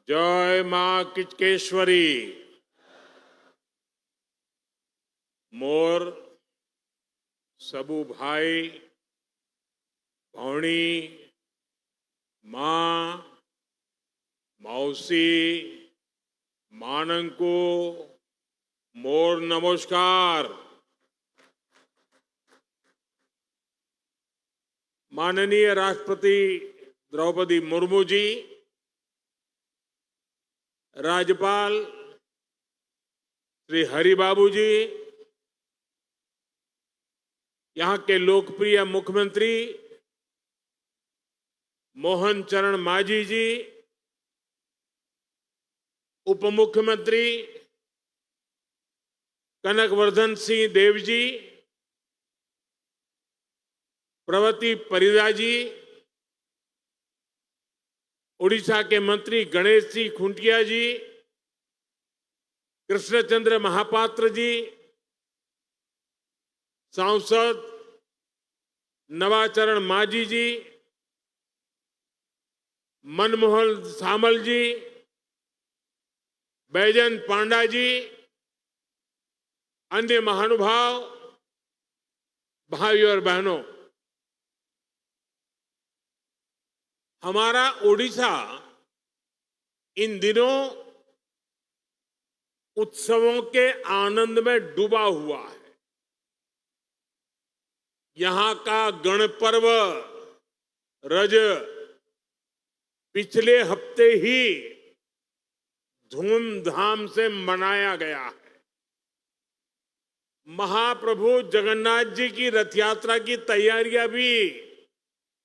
जय मां किचकेश्वरी। मोर सबू भाई भौणी मां मौसी मानंको मोर नमस्कार। माननीय राष्ट्रपति द्रौपदी मुर्मू जी, राज्यपाल श्री हरिबाबू जी, यहां के लोकप्रिय मुख्यमंत्री मोहन चरण मांझी जी, उप मुख्यमंत्री कनकवर्धन सिंह देव जी, प्रवती परिदा जी, उड़ीसा के मंत्री गणेश सिंह खुंटिया जी, कृष्णचंद्र महापात्र जी, सांसद नवाचरण मांझी जी, मनमोहन सामल जी, बैजन पांडा जी, अन्य महानुभाव, भाइयों और बहनों, हमारा ओडिशा इन दिनों उत्सवों के आनंद में डूबा हुआ है। यहां का गणपर्व रज पिछले हफ्ते ही धूमधाम से मनाया गया है। महाप्रभु जगन्नाथ जी की रथ यात्रा की तैयारियां भी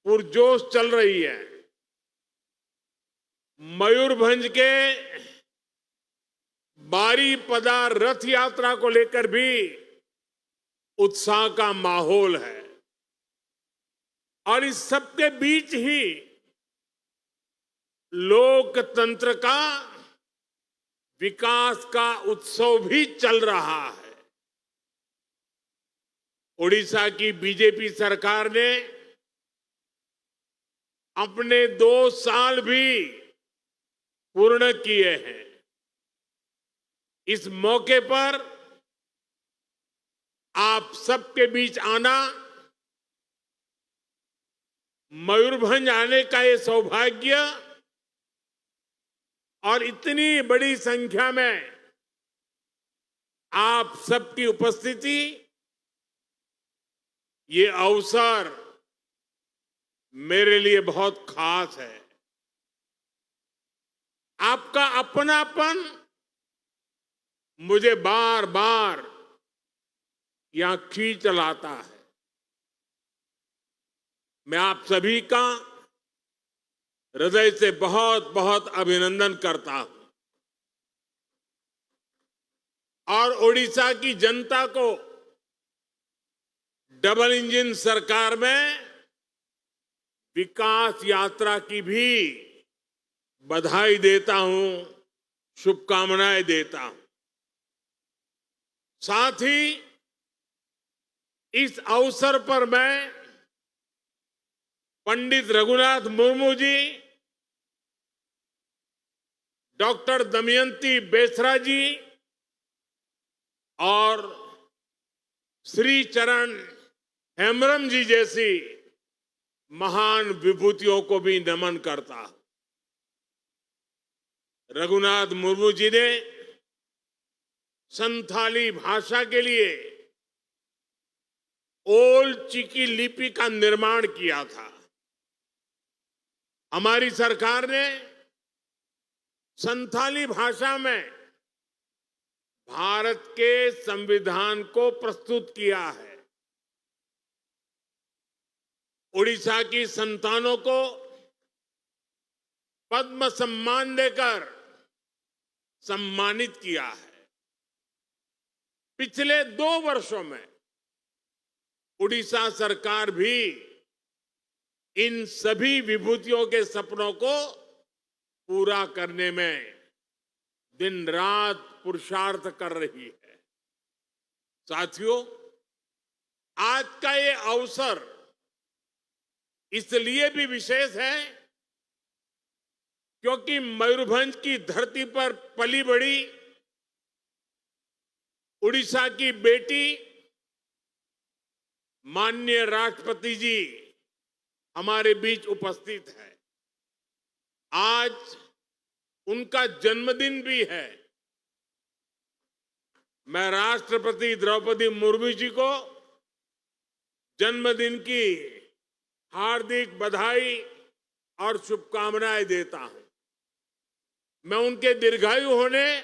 पुरजोश चल रही है। मयूरभंज के बारीपदा रथ यात्रा को लेकर भी उत्साह का माहौल है और इस सबके बीच ही लोकतंत्र का विकास का उत्सव भी चल रहा है। ओडिशा की बीजेपी सरकार ने अपने 2 साल भी पूर्ण किए हैं। इस मौके पर आप सबके बीच आना, मयूरभंज आने का ये सौभाग्य और इतनी बड़ी संख्या में आप सबकी उपस्थिति, ये अवसर मेरे लिए बहुत खास है। आपका अपनापन मुझे बार बार यहां खींच लाता है। मैं आप सभी का हृदय से बहुत बहुत अभिनंदन करता हूं और ओडिशा की जनता को डबल इंजन सरकार में विकास यात्रा की भी बधाई देता हूं, शुभकामनाएं देता हूं। साथ ही इस अवसर पर मैं पंडित रघुनाथ मुर्मू जी, डॉक्टर दमयंती बेसरा जी और श्री चरण हेम्ब्रम जी जैसी महान विभूतियों को भी नमन करता हूं। रघुनाथ मुर्मू जी ने संथाली भाषा के लिए ओल्ड चिकी लिपि का निर्माण किया था। हमारी सरकार ने संथाली भाषा में भारत के संविधान को प्रस्तुत किया है। ओडिशा की संतानों को पद्म सम्मान देकर सम्मानित किया है। पिछले 2 वर्षों में उड़ीसा सरकार भी इन सभी विभूतियों के सपनों को पूरा करने में दिन रात पुरुषार्थ कर रही है। साथियों, आज का ये अवसर इसलिए भी विशेष है क्योंकि मयूरभंज की धरती पर पली बड़ी उड़ीसा की बेटी माननीय राष्ट्रपति जी हमारे बीच उपस्थित है। आज उनका जन्मदिन भी है। मैं राष्ट्रपति द्रौपदी मुर्मू जी को जन्मदिन की हार्दिक बधाई और शुभकामनाएं देता हूं। मैं उनके दीर्घायु होने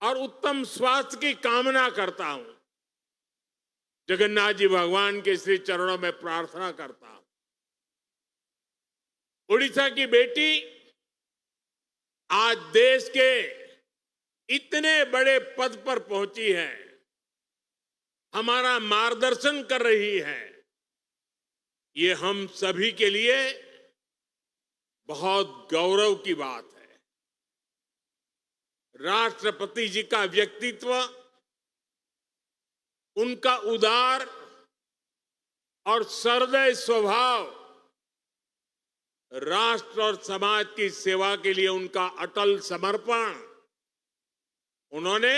और उत्तम स्वास्थ्य की कामना करता हूं। जगन्नाथ जी भगवान के श्री चरणों में प्रार्थना करता हूं। उड़ीसा की बेटी आज देश के इतने बड़े पद पर पहुंची है, हमारा मार्गदर्शन कर रही है। ये हम सभी के लिए बहुत गौरव की बात है। राष्ट्रपति जी का व्यक्तित्व, उनका उदार और सहृदय स्वभाव, राष्ट्र और समाज की सेवा के लिए उनका अटल समर्पण, उन्होंने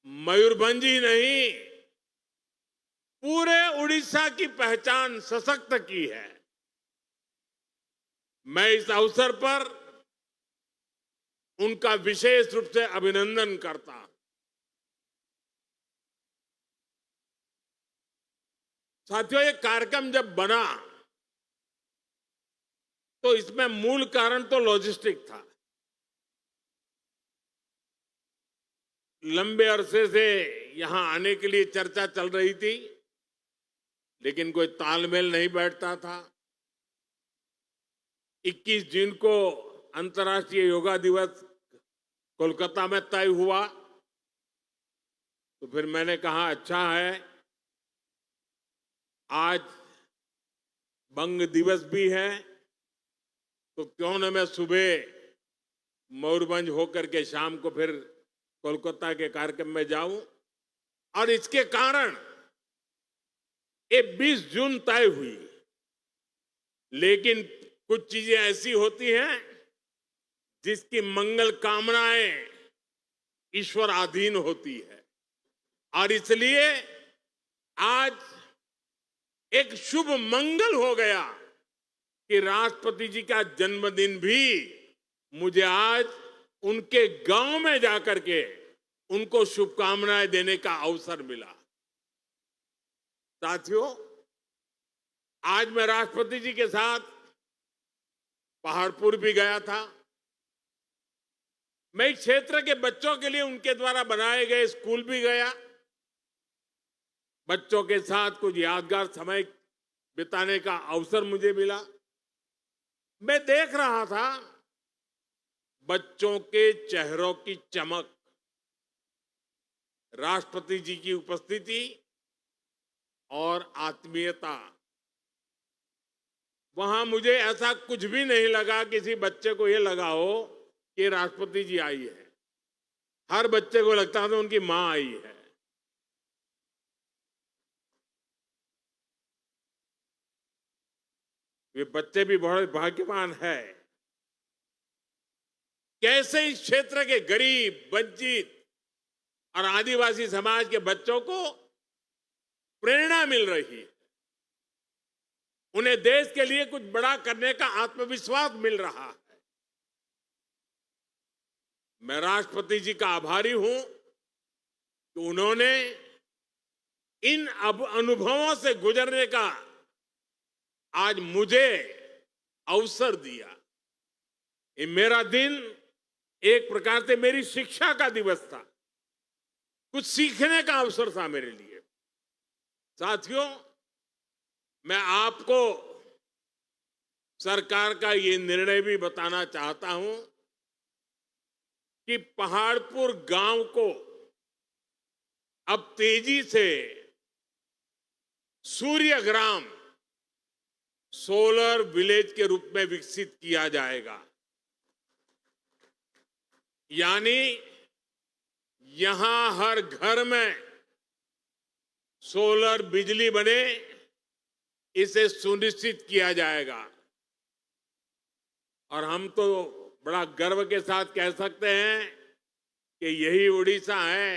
मयूरभंज ही नहीं पूरे उड़ीसा की पहचान सशक्त की है। मैं इस अवसर पर उनका विशेष रूप से अभिनंदन करता हूं। साथियों, ये कार्यक्रम जब बना तो इसमें मूल कारण तो लॉजिस्टिक था। लंबे अरसे से यहां आने के लिए चर्चा चल रही थी, लेकिन कोई तालमेल नहीं बैठता था। 21 जून को अंतर्राष्ट्रीय योगा दिवस कोलकाता में तय हुआ, तो फिर मैंने कहा अच्छा है, आज बंग दिवस भी है, तो क्यों न मैं सुबह मयूरभंज होकर के शाम को फिर कोलकाता के कार्यक्रम में जाऊं। और इसके कारण ये 20 जून तय हुई। लेकिन कुछ चीजें ऐसी होती हैं जिसकी मंगल कामनाएं ईश्वर अधीन होती है, और इसलिए आज एक शुभ मंगल हो गया कि राष्ट्रपति जी का जन्मदिन भी मुझे आज उनके गांव में जाकर के उनको शुभकामनाएं देने का अवसर मिला। साथियों, आज मैं राष्ट्रपति जी के साथ पहाड़पुर भी गया था। मैं इस क्षेत्र के बच्चों के लिए उनके द्वारा बनाए गए स्कूल भी गया। बच्चों के साथ कुछ यादगार समय बिताने का अवसर मुझे मिला। मैं देख रहा था बच्चों के चेहरों की चमक, राष्ट्रपति जी की उपस्थिति और आत्मीयता। वहां मुझे ऐसा कुछ भी नहीं लगा किसी बच्चे को यह लगा हो कि राष्ट्रपति जी आई है। हर बच्चे को लगता था उनकी मां आई है। वे बच्चे भी बहुत भाग्यवान है। कैसे इस क्षेत्र के गरीब, वंचित और आदिवासी समाज के बच्चों को प्रेरणा मिल रही है, उन्हें देश के लिए कुछ बड़ा करने का आत्मविश्वास मिल रहा है। मैं राष्ट्रपति जी का आभारी हूं कि उन्होंने इन अनुभवों से गुजरने का आज मुझे अवसर दिया। ये मेरा दिन एक प्रकार से मेरी शिक्षा का दिवस था, कुछ सीखने का अवसर था मेरे लिए। साथियों, मैं आपको सरकार का ये निर्णय भी बताना चाहता हूं कि पहाड़पुर गांव को अब तेजी से सूर्य ग्राम, सोलर विलेज के रूप में विकसित किया जाएगा। यानी यहां हर घर में सोलर बिजली बने, इसे सुनिश्चित किया जाएगा। और हम तो बड़ा गर्व के साथ कह सकते हैं कि यही उड़ीसा है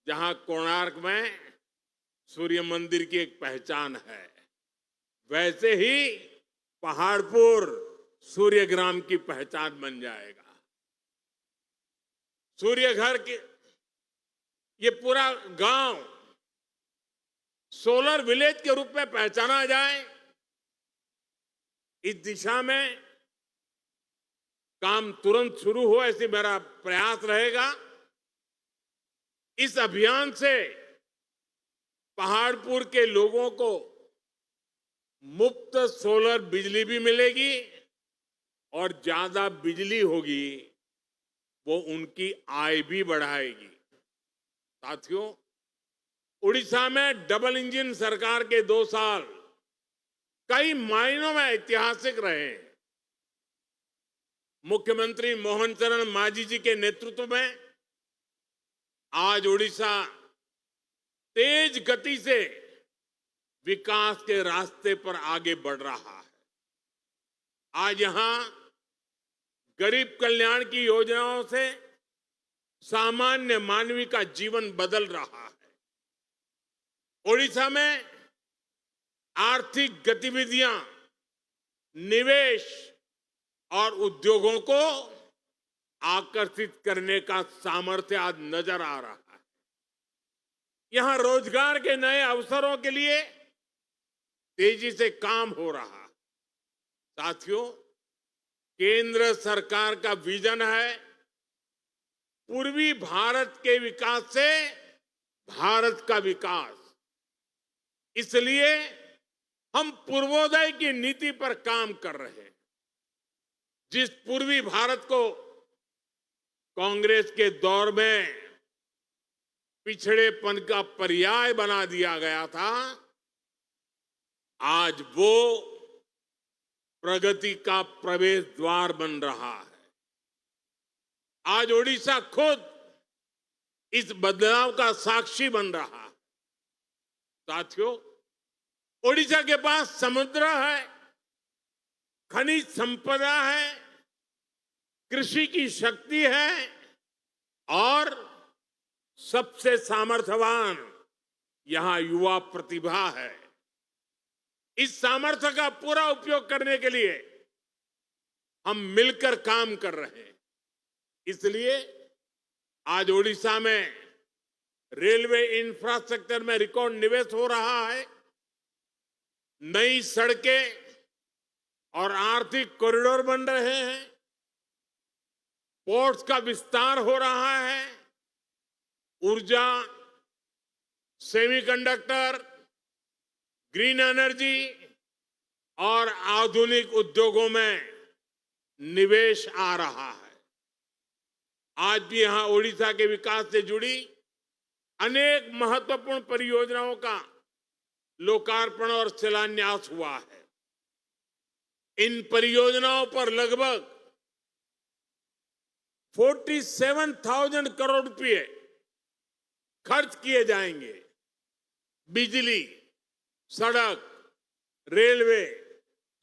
जहां कोणार्क में सूर्य मंदिर की एक पहचान है। वैसे ही पहाड़पुर सूर्यग्राम की पहचान बन जाएगा। सूर्य घर के ये पूरा गांव सोलर विलेज के रूप में पहचाना जाए, इस दिशा में काम तुरंत शुरू हो, ऐसी मेरा प्रयास रहेगा। इस अभियान से पहाड़पुर के लोगों को मुफ्त सोलर बिजली भी मिलेगी और ज्यादा बिजली होगी, वो उनकी आय भी बढ़ाएगी। साथियों, उड़ीसा में डबल इंजन सरकार के 2 साल कई मायनों में ऐतिहासिक रहे। मुख्यमंत्री मोहन चरण मांझी जी के नेतृत्व में आज उड़ीसा तेज गति से विकास के रास्ते पर आगे बढ़ रहा है। आज यहां गरीब कल्याण की योजनाओं से सामान्य मानवी का जीवन बदल रहा है। उड़ीसा में आर्थिक गतिविधियां, निवेश और उद्योगों को आकर्षित करने का सामर्थ्य आज नजर आ रहा है। यहां रोजगार के नए अवसरों के लिए तेजी से काम हो रहा है। साथियों, केंद्र सरकार का विजन है पूर्वी भारत के विकास से भारत का विकास। इसलिए हम पूर्वोदय की नीति पर काम कर रहे हैं। जिस पूर्वी भारत को कांग्रेस के दौर में पिछड़ेपन का पर्याय बना दिया गया था, आज वो प्रगति का प्रवेश द्वार बन रहा है। आज ओडिशा खुद इस बदलाव का साक्षी बन रहा है। साथियों, ओडिशा के पास समुद्र है, खनिज संपदा है, कृषि की शक्ति है और सबसे सामर्थ्यवान यहां युवा प्रतिभा है। इस सामर्थ्य का पूरा उपयोग करने के लिए हम मिलकर काम कर रहे हैं। इसलिए आज ओडिशा में रेलवे इंफ्रास्ट्रक्चर में रिकॉर्ड निवेश हो रहा है। नई सड़कें और आर्थिक कॉरिडोर बन रहे हैं। पोर्ट्स का विस्तार हो रहा है। ऊर्जा, सेमीकंडक्टर, ग्रीन एनर्जी और आधुनिक उद्योगों में निवेश आ रहा है। आज भी यहां ओडिशा के विकास से जुड़ी अनेक महत्वपूर्ण परियोजनाओं का लोकार्पण और शिलान्यास हुआ है। इन परियोजनाओं पर लगभग 47,000 करोड़ रुपए खर्च किए जाएंगे। बिजली, सड़क, रेलवे,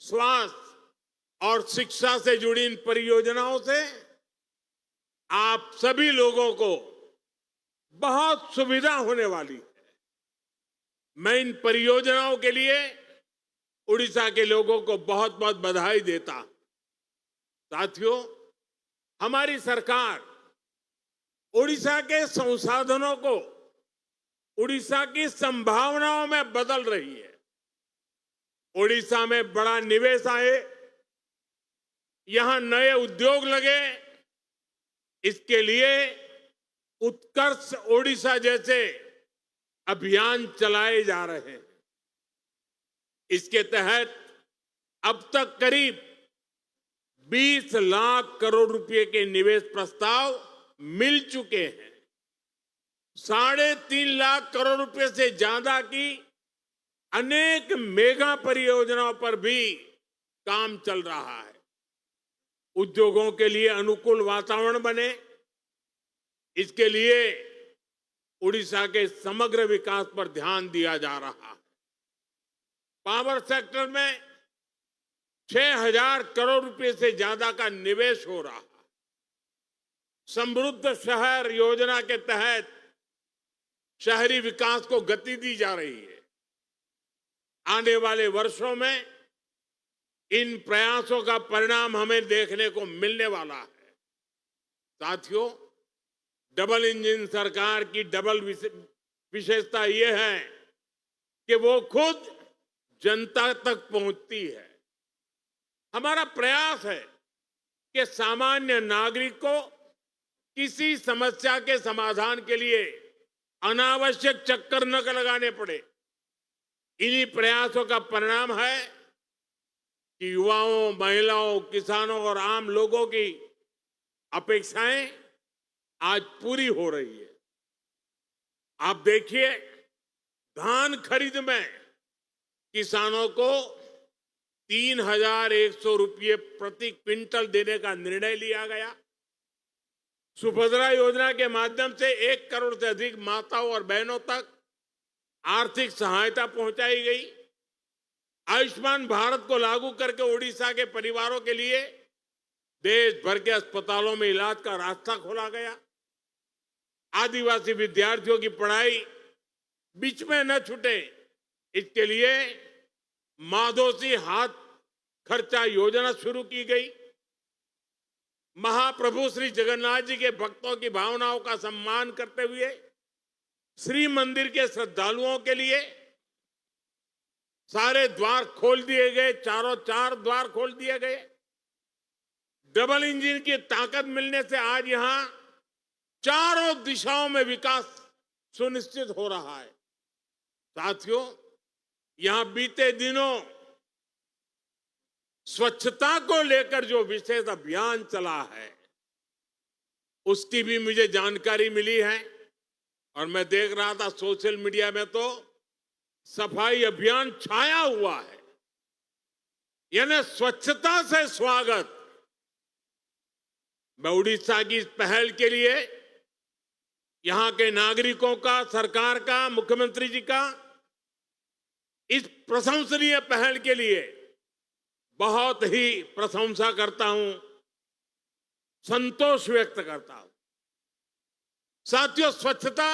स्वास्थ्य और शिक्षा से जुड़ी इन परियोजनाओं से आप सभी लोगों को बहुत सुविधा होने वाली है। मैं इन परियोजनाओं के लिए उड़ीसा के लोगों को बहुत बहुत बधाई देता हूं। साथियों, हमारी सरकार उड़ीसा के संसाधनों को उड़ीसा की संभावनाओं में बदल रही है। उड़ीसा में बड़ा निवेश आए, यहां नए उद्योग लगे, इसके लिए उत्कर्ष ओडिशा जैसे अभियान चलाए जा रहे हैं। इसके तहत अब तक करीब 20 लाख करोड़ रुपए के निवेश प्रस्ताव मिल चुके हैं। 3.5 लाख करोड़ रुपए से ज्यादा की अनेक मेगा परियोजनाओं पर भी काम चल रहा है। उद्योगों के लिए अनुकूल वातावरण बने, इसके लिए उड़ीसा के समग्र विकास पर ध्यान दिया जा रहा है। पावर सेक्टर में 6,000 करोड़ रुपए से ज्यादा का निवेश हो रहा है। समृद्ध शहर योजना के तहत शहरी विकास को गति दी जा रही है। आने वाले वर्षों में इन प्रयासों का परिणाम हमें देखने को मिलने वाला है। साथियों, डबल इंजन सरकार की डबल विशेषता यह है कि वो खुद जनता तक पहुंचती है। हमारा प्रयास है कि सामान्य नागरिक को किसी समस्या के समाधान के लिए अनावश्यक चक्कर न लगाने पड़े। इन्हीं प्रयासों का परिणाम है कि युवाओं, महिलाओं, किसानों और आम लोगों की अपेक्षाएं आज पूरी हो रही है। आप देखिए, धान खरीद में किसानों को 3,100 रुपये प्रति क्विंटल देने का निर्णय लिया गया। सुभद्रा योजना के माध्यम से 1 करोड़ से अधिक माताओं और बहनों तक आर्थिक सहायता पहुंचाई गई। आयुष्मान भारत को लागू करके ओडिशा के परिवारों के लिए देश भर के अस्पतालों में इलाज का रास्ता खोला गया। आदिवासी विद्यार्थियों की पढ़ाई बीच में न छूटे, इसके लिए माधोसी हाथ खर्चा योजना शुरू की गई। महाप्रभु श्री जगन्नाथ जी के भक्तों की भावनाओं का सम्मान करते हुए श्री मंदिर के श्रद्धालुओं के लिए सारे द्वार खोल दिए गए, चारों चार द्वार खोल दिए गए। डबल इंजन की ताकत मिलने से आज यहां चारों दिशाओं में विकास सुनिश्चित हो रहा है। साथियों, यहां बीते दिनों स्वच्छता को लेकर जो विशेष अभियान चला है, उसकी भी मुझे जानकारी मिली है और मैं देख रहा था सोशल मीडिया में तो सफाई अभियान छाया हुआ है। यानी स्वच्छता से स्वागत। मैं उड़ीसा की इस पहल के लिए यहां के नागरिकों का, सरकार का, मुख्यमंत्री जी का इस प्रशंसनीय पहल के लिए बहुत ही प्रशंसा करता हूं, संतोष व्यक्त करता हूं। साथियों, स्वच्छता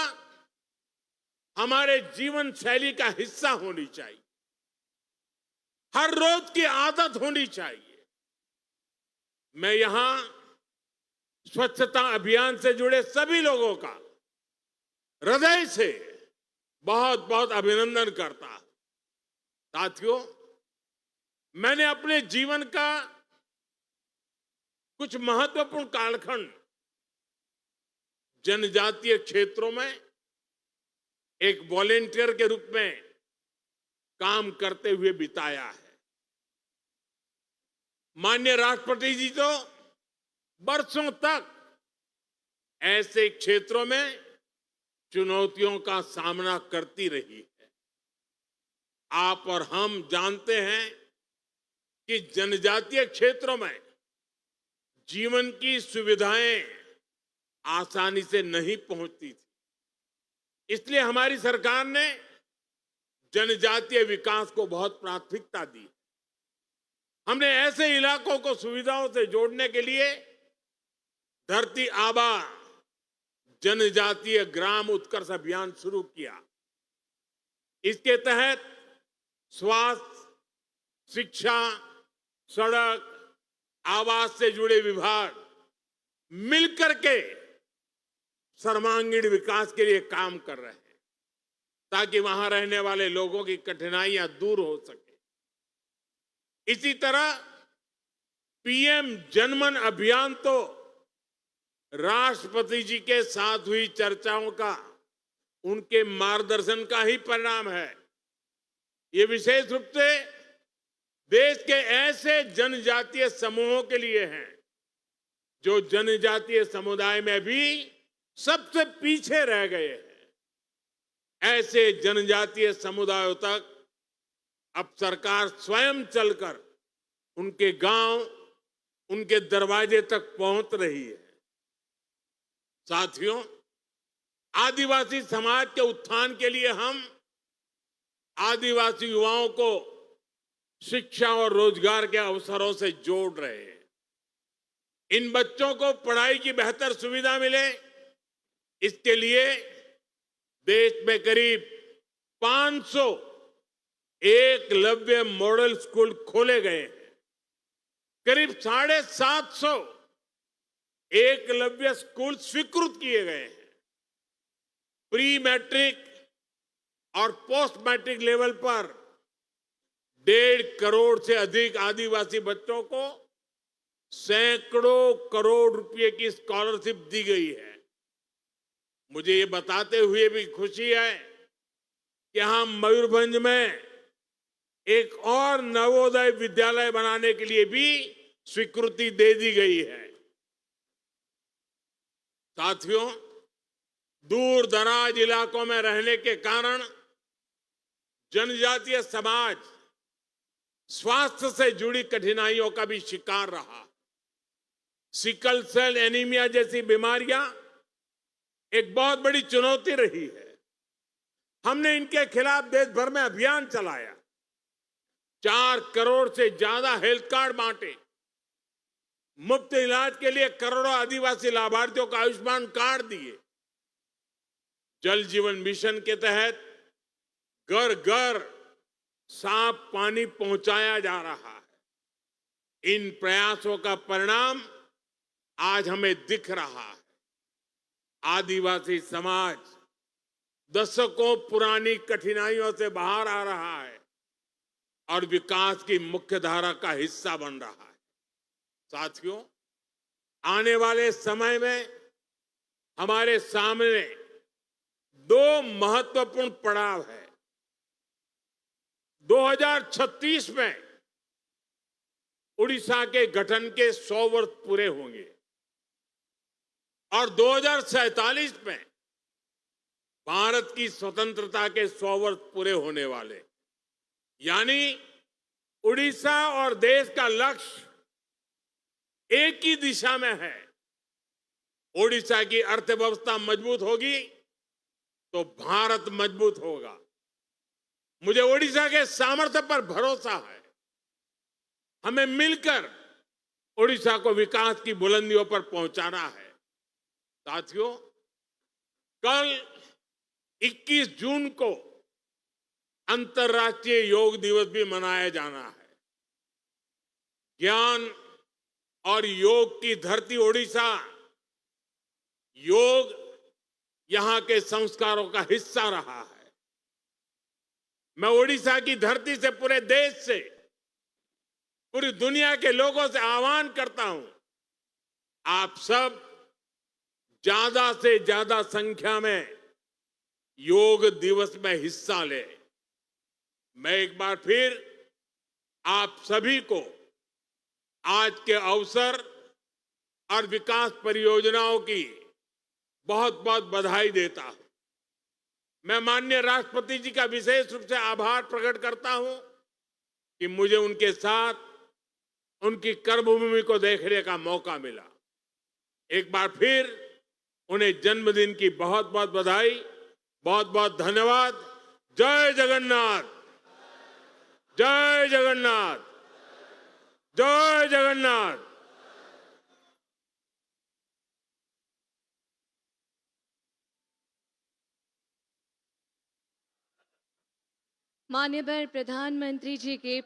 हमारे जीवन शैली का हिस्सा होनी चाहिए, हर रोज की आदत होनी चाहिए। मैं यहां स्वच्छता अभियान से जुड़े सभी लोगों का हृदय से बहुत बहुत अभिनंदन करता हूं। साथियों, मैंने अपने जीवन का कुछ महत्वपूर्ण कालखंड जनजातीय क्षेत्रों में एक वॉलेंटियर के रूप में काम करते हुए बिताया है। माननीय राष्ट्रपति जी तो बरसों तक ऐसे क्षेत्रों में चुनौतियों का सामना करती रही है। आप और हम जानते हैं कि जनजातीय क्षेत्रों में जीवन की सुविधाएं आसानी से नहीं पहुंचती थी। इसलिए हमारी सरकार ने जनजातीय विकास को बहुत प्राथमिकता दी। हमने ऐसे इलाकों को सुविधाओं से जोड़ने के लिए धरती आबा जनजातीय ग्राम उत्कर्ष अभियान शुरू किया। इसके तहत स्वास्थ्य, शिक्षा, सड़क, आवास से जुड़े विभाग मिलकर के सर्वांगीण विकास के लिए काम कर रहे हैं, ताकि वहां रहने वाले लोगों की कठिनाइयां दूर हो सके। इसी तरह पीएम जनमन अभियान तो राष्ट्रपति जी के साथ हुई चर्चाओं का, उनके मार्गदर्शन का ही परिणाम है। ये विशेष रूप से देश के ऐसे जनजातीय समूहों के लिए हैं जो जनजातीय समुदाय में भी सबसे पीछे रह गए हैं। ऐसे जनजातीय समुदायों तक अब सरकार स्वयं चलकर उनके गांव, उनके दरवाजे तक पहुंच रही है। साथियों, आदिवासी समाज के उत्थान के लिए हम आदिवासी युवाओं को शिक्षा और रोजगार के अवसरों से जोड़ रहे हैं। इन बच्चों को पढ़ाई की बेहतर सुविधा मिले, इसके लिए देश में करीब 500 एकलव्य मॉडल स्कूल खोले गए हैं। करीब 750 एकलव्य स्कूल स्वीकृत किए गए हैं। प्री मैट्रिक और पोस्ट मैट्रिक लेवल पर 1.5 करोड़ से अधिक आदिवासी बच्चों को सैकड़ों करोड़ रुपए की स्कॉलरशिप दी गई है। मुझे ये बताते हुए भी खुशी है कि हम मयूरभंज में एक और नवोदय विद्यालय बनाने के लिए भी स्वीकृति दे दी गई है। साथियों, दूर दराज इलाकों में रहने के कारण जनजातीय समाज स्वास्थ्य से जुड़ी कठिनाइयों का भी शिकार रहा। सिकल सेल एनीमिया जैसी बीमारियां एक बहुत बड़ी चुनौती रही है। हमने इनके खिलाफ देश भर में अभियान चलाया। 4 करोड़ से ज्यादा हेल्थ कार्ड बांटे। मुफ्त इलाज के लिए करोड़ों आदिवासी लाभार्थियों को आयुष्मान कार्ड दिए। जल जीवन मिशन के तहत घर घर साफ पानी पहुंचाया जा रहा है। इन प्रयासों का परिणाम आज हमें दिख रहा है। आदिवासी समाज दशकों पुरानी कठिनाइयों से बाहर आ रहा है और विकास की मुख्य धारा का हिस्सा बन रहा है। साथियों, आने वाले समय में हमारे सामने 2 महत्वपूर्ण पड़ाव है। 2036 में उड़ीसा के गठन के 100 वर्ष पूरे होंगे और 2047 में भारत की स्वतंत्रता के 100 वर्ष पूरे होने वाले। यानी उड़ीसा और देश का लक्ष्य एक ही दिशा में है। उड़ीसा की अर्थव्यवस्था मजबूत होगी तो भारत मजबूत होगा। मुझे उड़ीसा के सामर्थ्य पर भरोसा है। हमें मिलकर उड़ीसा को विकास की बुलंदियों पर पहुंचाना है। साथियों, कल 21 जून को अंतर्राष्ट्रीय योग दिवस भी मनाया जाना है। ज्ञान और योग की धरती उड़ीसा, योग यहां के संस्कारों का हिस्सा रहा है। मैं उड़ीसा की धरती से, पूरे देश से, पूरी दुनिया के लोगों से आह्वान करता हूं, आप सब ज्यादा से ज्यादा संख्या में योग दिवस में हिस्सा लें। मैं एक बार फिर आप सभी को आज के अवसर और विकास परियोजनाओं की बहुत बहुत बधाई देता हूं। मैं माननीय राष्ट्रपति जी का विशेष रूप से आभार प्रकट करता हूं कि मुझे उनके साथ उनकी कर्मभूमि को देखने का मौका मिला। एक बार फिर उन्हें जन्मदिन की बहुत बहुत बधाई, बहुत बहुत धन्यवाद। जय जगन्नाथ, जय जगन्नाथ, जय जगन्नाथ। माननीय प्रधानमंत्री जी के